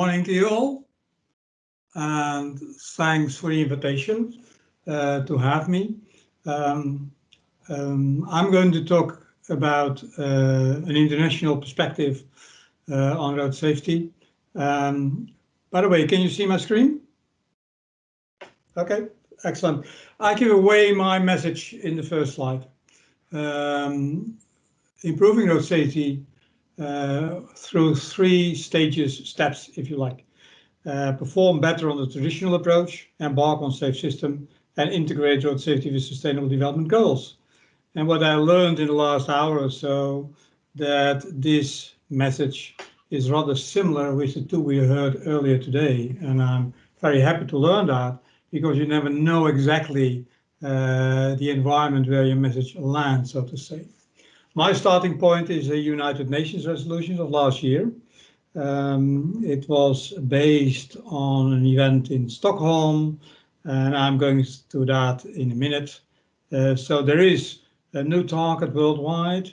Morning to you all, and thanks for the invitation to have me. I'm going to talk about an international perspective on road safety. By the way, can you see my screen? Okay, excellent. I give away my message in the first slide. Improving road safety through 3 steps, if you like. Perform better on the traditional approach, embark on safe system, and integrate road safety with sustainable development goals. And what I learned in the last hour or so, that this message is rather similar with the 2 we heard earlier today. And I'm very happy to learn that, because you never know exactly the environment where your message lands, so to say. My starting point is the United Nations resolutions of last year. It was based on an event in Stockholm, and I'm going to that in a minute. So there is a new target worldwide,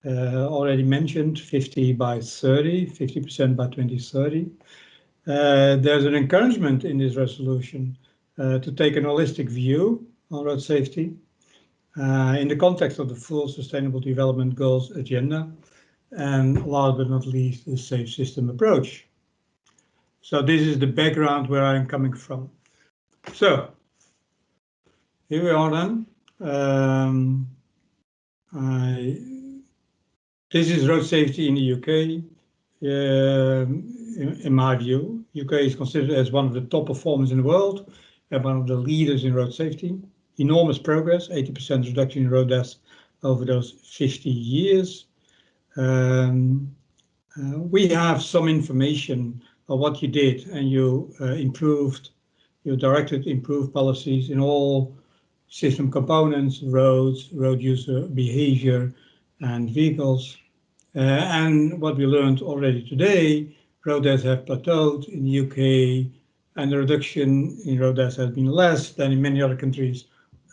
already mentioned, 50 by 30, 50% by 2030. There's an encouragement in this resolution to take an holistic view on road safety in the context of the full Sustainable Development Goals agenda, and last but not least, the safe system approach. So this is the background where I'm coming from. So here we are then. This is road safety in the UK. In my view, UK is considered as one of the top performers in the world and one of the leaders in road safety. Enormous progress, 80% reduction in road deaths over those 50 years. We have some information of what you did, and you directed improved policies in all system components, roads, road user behavior, and vehicles. And what we learned already today, road deaths have plateaued in the UK, and the reduction in road deaths has been less than in many other countries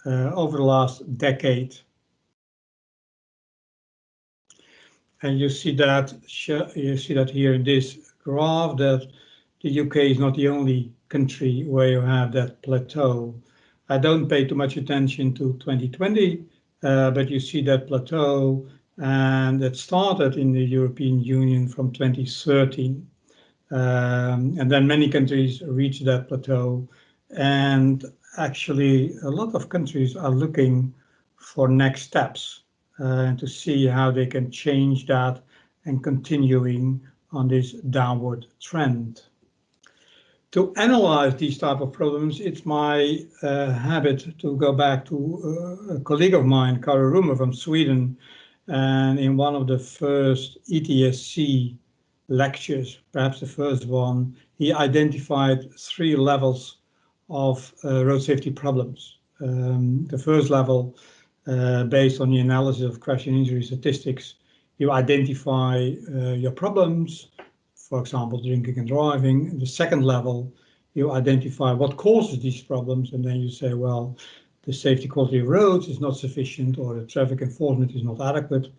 over the last decade. And you see that here in this graph, that the UK is not the only country where you have that plateau. I don't pay too much attention to 2020, but you see that plateau, and it started in the European Union from 2013. And then many countries reached that plateau, and actually a lot of countries are looking for next steps to see how they can change that and continuing on this downward trend. To analyze these type of problems, it's my habit to go back to a colleague of mine, Kari Rumor from Sweden, and in one of the first ETSC lectures, perhaps the first one, he identified 3 levels of road safety problems. The first level, based on the analysis of crash and injury statistics, you identify your problems, for example, drinking and driving. The second level, you identify what causes these problems, and then you say, well, the safety quality of roads is not sufficient, or the traffic enforcement is not adequate.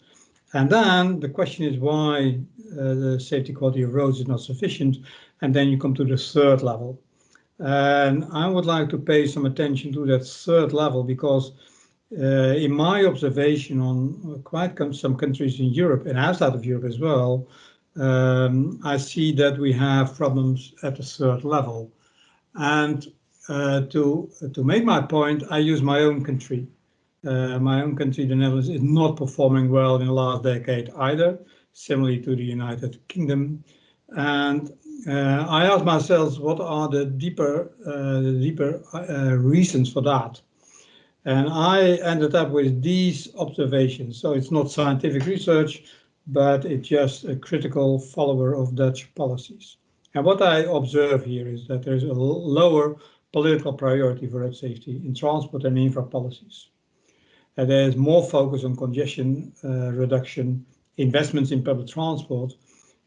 And then the question is why the safety quality of roads is not sufficient, and then you come to the third level. And I would like to pay some attention to that third level, because in my observation on quite some countries in Europe and outside of Europe as well, I see that we have problems at the third level. And to make my point, I use my own country. My own country, the Netherlands, is not performing well in the last decade either, similarly to the United Kingdom. And I asked myself, what are the deeper reasons for that? And I ended up with these observations. So it's not scientific research, but it's just a critical follower of Dutch policies. And what I observe here is that there's a lower political priority for road safety in transport and infra policies. And there's more focus on congestion reduction, investments in public transport,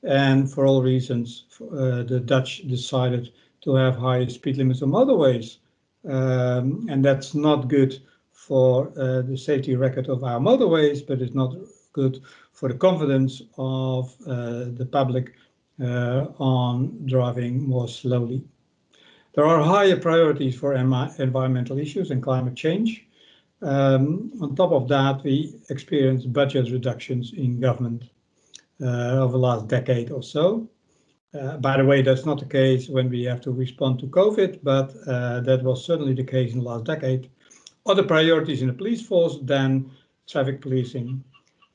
and for all reasons, the Dutch decided to have higher speed limits on motorways. And that's not good for the safety record of our motorways, but it's not good for the confidence of the public on driving more slowly. There are higher priorities for environmental issues and climate change. On top of that, we experienced budget reductions in government over the last decade or so. By the way, that's not the case when we have to respond to COVID, but that was certainly the case in the last decade. Other priorities in the police force than traffic policing.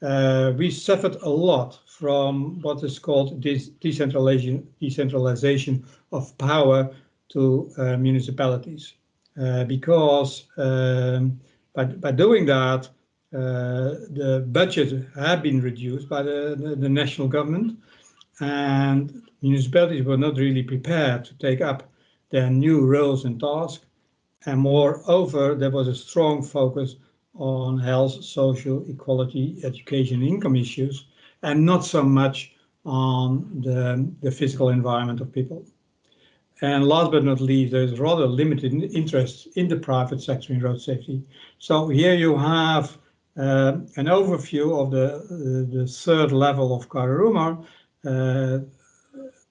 We suffered a lot from what is called decentralization of power to municipalities, because by doing that, the budget had been reduced by the national government, and municipalities were not really prepared to take up their new roles and tasks. And moreover, there was a strong focus on health, social equality, education, and income issues, and not so much on the physical environment of people. And last but not least, there's rather limited interest in the private sector in road safety. So here you have an overview of the third level of Kararuma,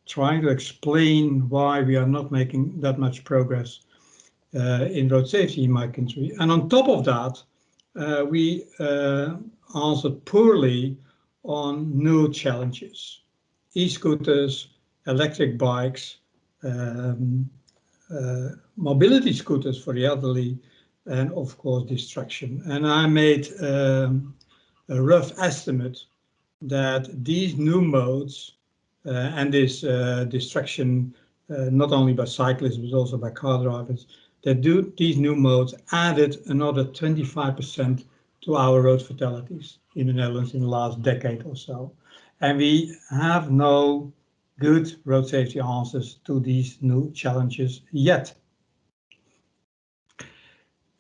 trying to explain why we are not making that much progress in road safety in my country. And on top of that, we answered poorly on new challenges: e-scooters, electric bikes, mobility scooters for the elderly, and of course distraction. And I made a rough estimate that these new modes and this distraction, not only by cyclists but also by car drivers, that these new modes added another 25% to our road fatalities in the Netherlands in the last decade or so. And we have no good road safety answers to these new challenges yet.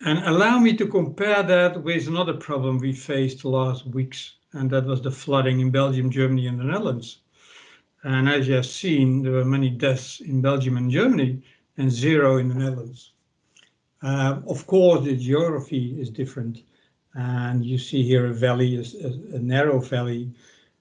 And allow me to compare that with another problem we faced last weeks, and that was the flooding in Belgium, Germany, and the Netherlands. And as you have seen, there were many deaths in Belgium and Germany and 0 in the Netherlands. Of course, the geography is different, and you see here a valley, a narrow valley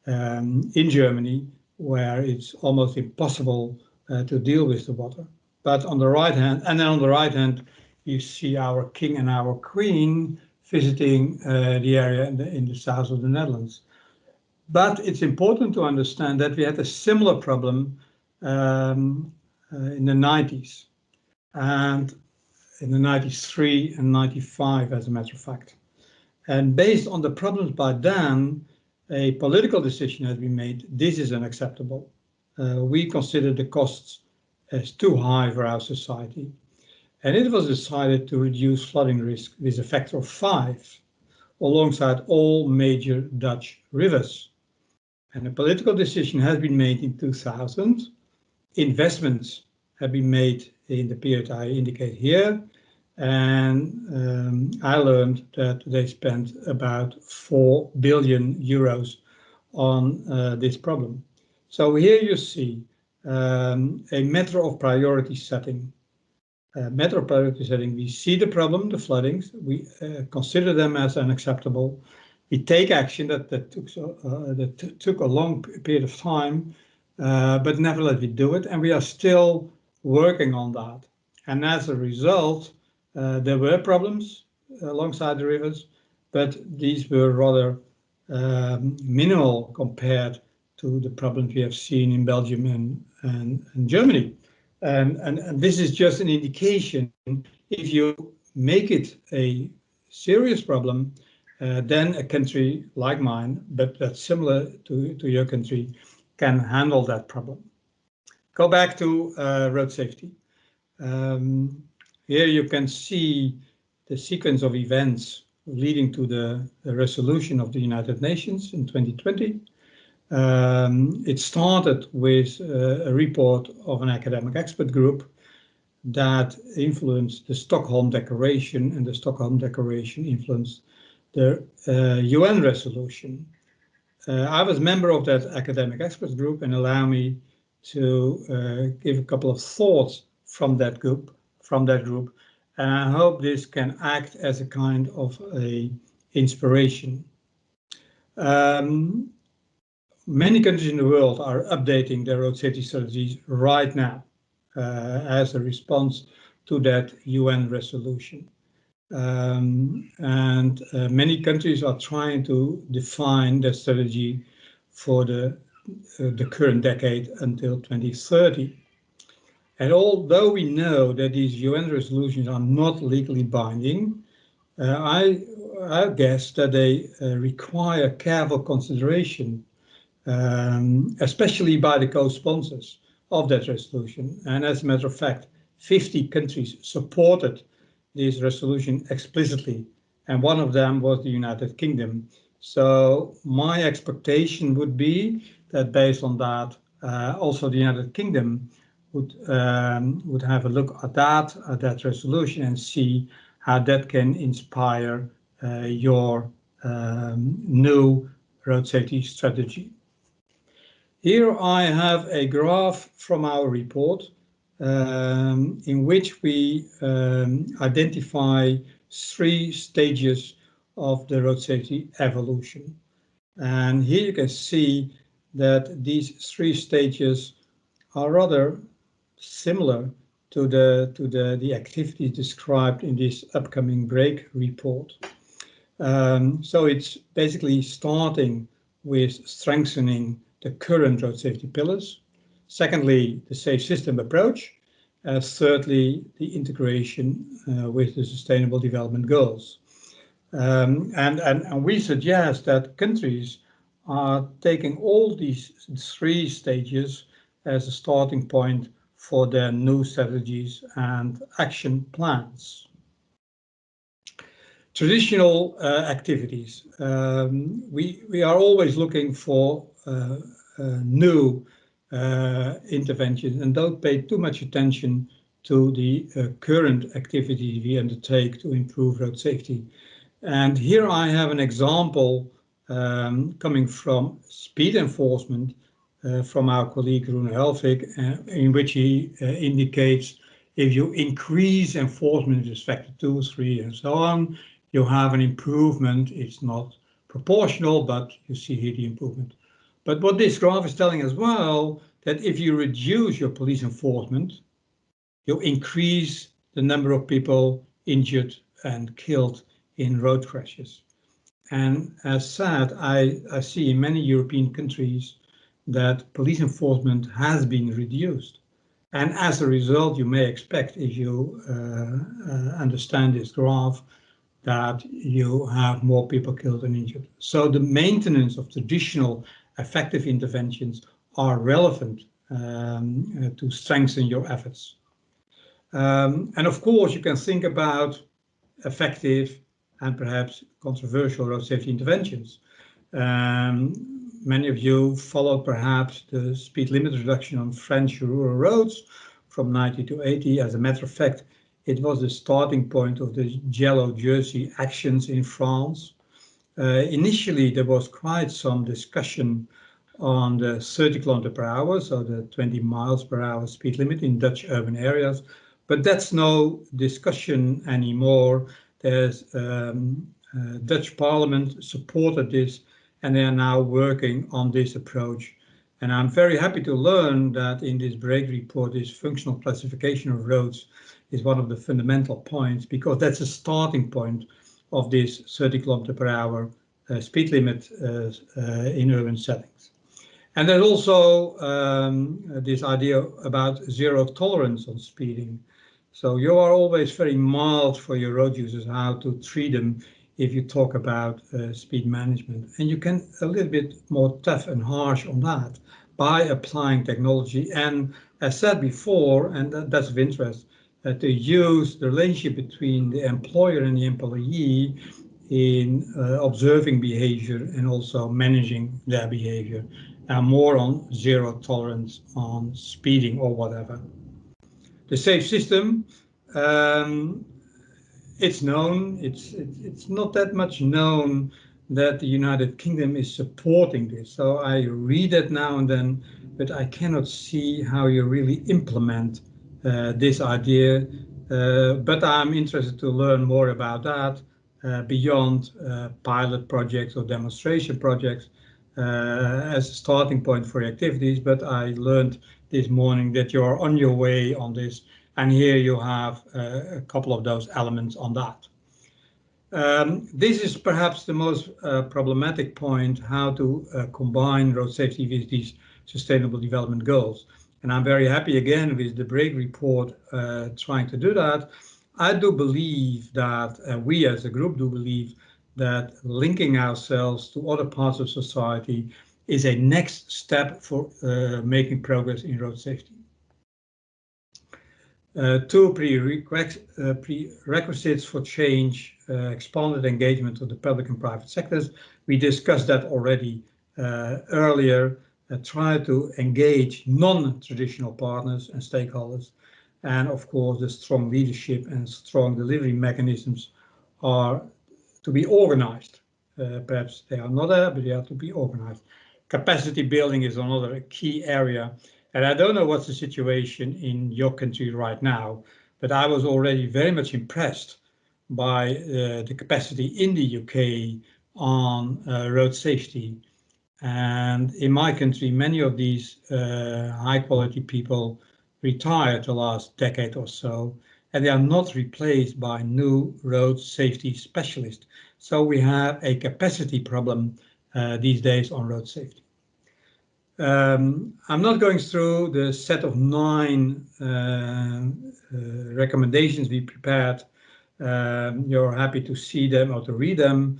in Germany, where it's almost impossible to deal with the water. But on the right hand, and then on the right hand, you see our king and our queen visiting the area in the south of the Netherlands. But it's important to understand that we had a similar problem in the 90s, and in the 93 and 95, as a matter of fact. And based on the problems by then, a political decision has been made. This is unacceptable. We consider the costs as too high for our society. And it was decided to reduce flooding risk with a factor of 5 alongside all major Dutch rivers. And a political decision has been made in 2000. Investments have been made in the period I indicate here. And I learned that they spent about 4 billion euros on this problem. So here you see a matter of priority setting. We see the problem, the floodings, we consider them as unacceptable. We take action that took a long period of time, but nevertheless we do it, and we are still working on that. And as a result, there were problems alongside the rivers, but these were rather minimal compared to the problems we have seen in Belgium and Germany. And this is just an indication. If you make it a serious problem, then a country like mine, but that's similar to your country, can handle that problem. Go back to road safety. Here you can see the sequence of events leading to the resolution of the United Nations in 2020. It started with a report of an academic expert group that influenced the Stockholm Declaration, and the Stockholm Declaration influenced the UN resolution. I was a member of that academic expert group, and allow me to give a couple of thoughts from that group, and I hope this can act as a kind of a inspiration. many countries in the world are updating their road safety strategies right now as a response to that UN resolution. And many countries are trying to define their strategy for the current decade until 2030. And although we know that these UN resolutions are not legally binding, I guess that they require careful consideration, especially by the co-sponsors of that resolution. And as a matter of fact, 50 countries supported this resolution explicitly, and one of them was the United Kingdom. So my expectation would be that based on that, also the United Kingdom would have a look at that resolution and see how that can inspire your new road safety strategy. Here I have a graph from our report in which we identify 3 stages of the road safety evolution. And here you can see that these 3 stages are rather similar to the activities described in this upcoming break report. So it's basically starting with strengthening the current road safety pillars. Secondly, the safe system approach. Thirdly, the integration with the Sustainable Development Goals. And we suggest that countries are taking all these 3 stages as a starting point for their new strategies and action plans. Traditional activities. We are always looking for new interventions and don't pay too much attention to the current activities we undertake to improve road safety. And here I have an example coming from speed enforcement from our colleague Rune Helvig, in which he indicates if you increase enforcement with respect to 2, 3 and so on, you have an improvement. It's not proportional, but you see here the improvement. But what this graph is telling as well, that if you reduce your police enforcement, you increase the number of people injured and killed in road crashes. And as said, I see in many European countries that police enforcement has been reduced. And as a result, you may expect, if you understand this graph, that you have more people killed and injured. So the maintenance of traditional effective interventions are relevant to strengthen your efforts. And of course, you can think about effective and perhaps controversial road safety interventions. Many of you followed perhaps the speed limit reduction on French rural roads from 90 to 80. As a matter of fact, it was the starting point of the yellow jersey actions in France. Initially, there was quite some discussion on the 30 km/h, so the 20 miles per hour speed limit in Dutch urban areas, but that's no discussion anymore. There's Dutch Parliament supported this, and they are now working on this approach. And I'm very happy to learn that in this break report, this functional classification of roads is one of the fundamental points, because that's a starting point of this 30 km/h speed limit in urban settings. And there's also this idea about zero tolerance on speeding. So you are always very mild for your road users, how to treat them if you talk about speed management. And you can a little bit more tough and harsh on that by applying technology. And as said before, and that's of interest, to use the relationship between the employer and the employee in observing behavior and also managing their behavior, and more on zero tolerance on speeding or whatever. The safe system, it's known, it's not that much known that the United Kingdom is supporting this. So I read it now and then, but I cannot see how you really implement this idea. But I'm interested to learn more about that beyond pilot projects or demonstration projects. as a starting point for your activities, but I learned this morning that you're on your way on this, and here you have a couple of those elements on that. This is perhaps the most problematic point, how to combine road safety with these sustainable development goals. And I'm very happy again with the BREAK report trying to do that. I do believe that we as a group do believe that linking ourselves to other parts of society is a next step for making progress in road safety. Two prerequisites for change, expanded engagement of the public and private sectors. We discussed that already earlier. Try to engage non-traditional partners and stakeholders. And of course, the strong leadership and strong delivery mechanisms are to be organized. Perhaps they are not there, but they have to be organized. Capacity building is another key area. And I don't know what's the situation in your country right now, but I was already very much impressed by the capacity in the UK on road safety. And in my country, many of these high quality people retired the last decade or so, and they are not replaced by new road safety specialists. So we have a capacity problem these days on road safety. I'm not going through the set of 9 recommendations we prepared. You're happy to see them or to read them.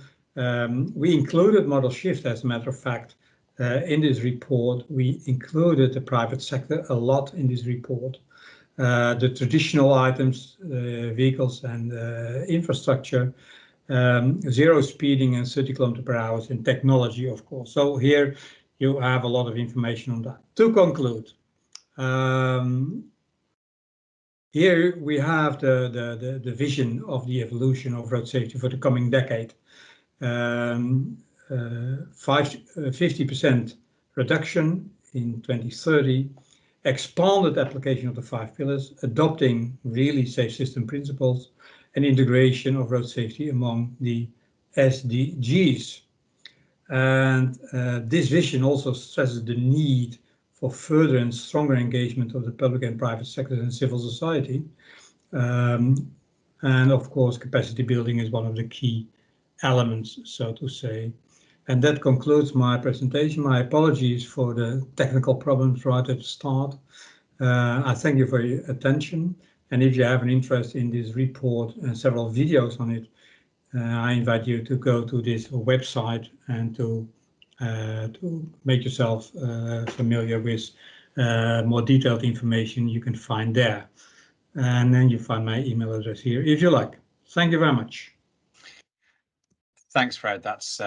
We included model shift, as a matter of fact, in this report. We included the private sector a lot in this report. The traditional items, vehicles and infrastructure, zero speeding and 30 km/h, and technology, of course. So here you have a lot of information on that. To conclude, here we have the vision of the evolution of road safety for the coming decade. 50% reduction in 2030, expanded application of the 5 pillars, adopting really safe system principles, and integration of road safety among the SDGs. And this vision also stresses the need for further and stronger engagement of the public and private sectors and civil society. And of course, capacity building is one of the key elements, so to say. And that concludes my presentation. My apologies for the technical problems right at the start. I thank you for your attention. And if you have an interest in this report and several videos on it, I invite you to go to this website and to make yourself familiar with more detailed information you can find there. And then you find my email address here if you like. Thank you very much. Thanks, Fred. That's